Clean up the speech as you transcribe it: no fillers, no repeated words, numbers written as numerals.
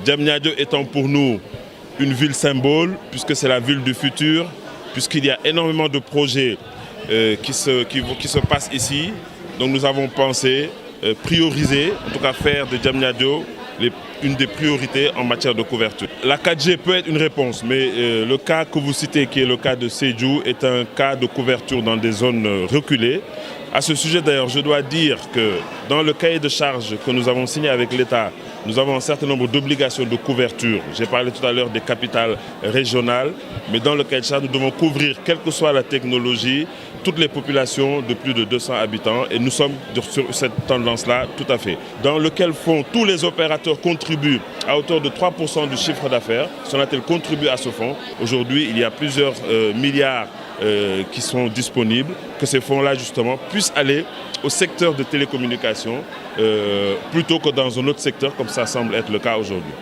Diamniadio étant pour nous une ville symbole, puisque c'est la ville du futur, puisqu'il y a énormément de projets qui se passent ici. Donc nous avons pensé prioriser, en tout cas faire de Diamniadio une des priorités en matière de couverture. La 4G peut être une réponse, mais le cas que vous citez, qui est le cas de Sédhiou, est un cas de couverture dans des zones reculées. À ce sujet d'ailleurs, je dois dire que dans le cahier de charges que nous avons signé avec l'État, nous avons un certain nombre d'obligations de couverture. J'ai parlé tout à l'heure des capitales régionales, mais dans le cahier de charges, nous devons couvrir, quelle que soit la technologie, toutes les populations de plus de 200 habitants. Et nous sommes sur cette tendance-là tout à fait. Dans lequel fonds, tous les opérateurs contribuent à hauteur de 3% du chiffre d'affaires. Sonatel contribue à ce fonds. Aujourd'hui, il y a plusieurs milliards qui sont disponibles, que ces fonds-là justement puissent aller au secteur de télécommunications plutôt que dans un autre secteur comme ça semble être le cas aujourd'hui.